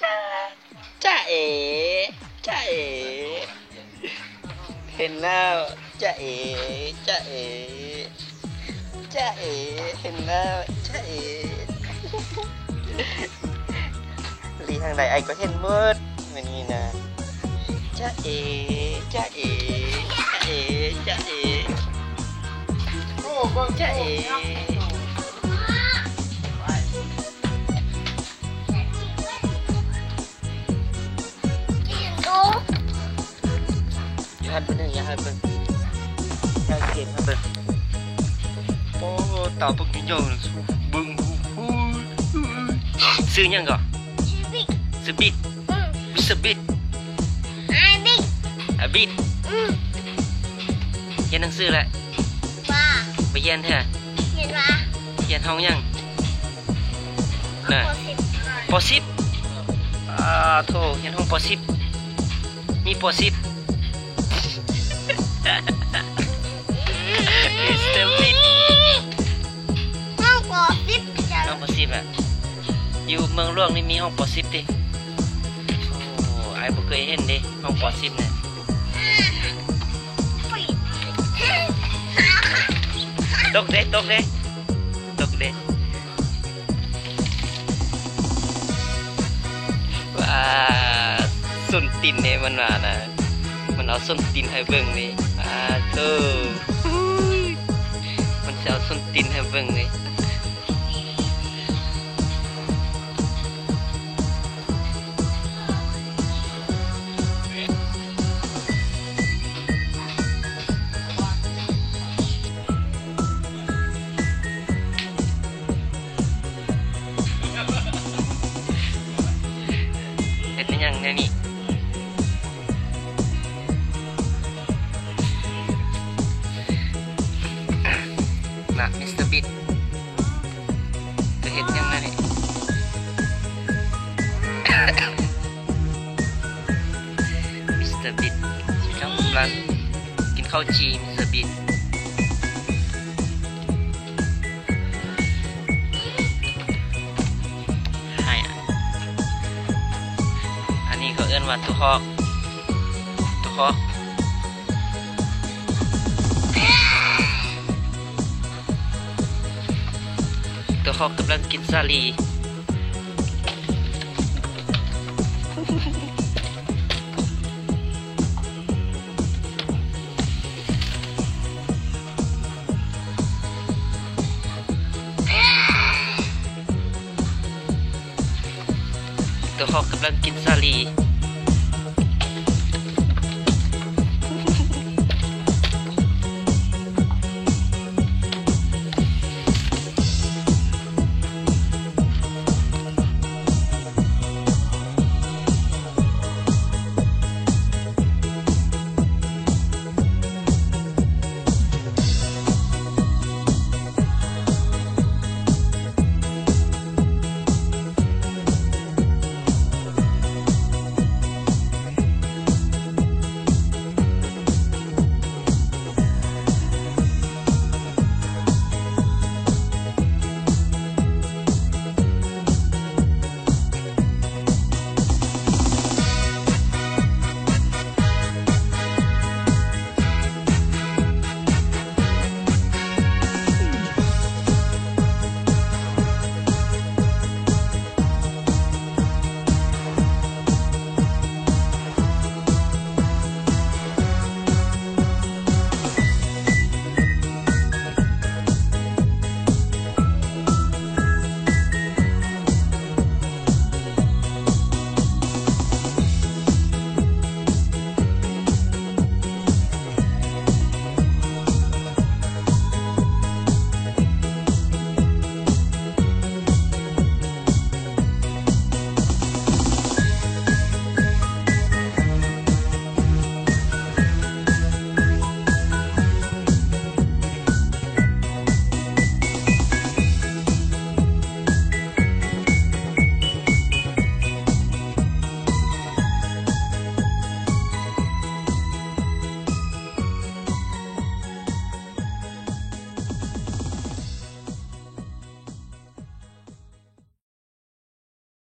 จ้าจ้าเอ๋จ้าเอ๋เห็นแล้วจ้าเอ๋จ้าเอ๋จ้าเอ๋เห็นแล้วจ้าเอ๋ลีทางใดไอ้ก็เห็นหมดมันนี่นะจ้าเอ๋จ้าเอ๋จ้าเอ๋จ้าเอ๋จ้าเอ๋อย่าหันไปหนึ่งอย่าหันไปอย่าเก็บหันไปโอ้เต่าพวกนี้โยงบึ้งซื้อยังก่อนซื้อบิดซื้อบิดบิดเรียนหนังสือแหละไปเรียนเถอะเรียนห้องยังน่ะป.10โธ่เรียนห้องป.10มีป.10มิสเตอร์บิดห้องป.10อ่ะอยู่เมืองหลวงนี่มีห้องป.10ดิโอ้ไอ้บ่เคยเห็นดิห้องป.10เนี่ยตกเด้ว้าส้นตีนเนี่ยมันว่านะมันเอาส้นตีนให้เบิ่งนี่โธ่มันจะเอาส้นตีนให้เบิ่งนี่เป็นยังไงนี่น่ะมิสเตอร์บิดจะเห็นยังไงนี่มิสเตอร์บิดกำลังกินข้าวจีมิสเตอร์บิดเอิ้นว่าตุฮอกกำลังกินซาลีตุฮอกกำลังกินซาลี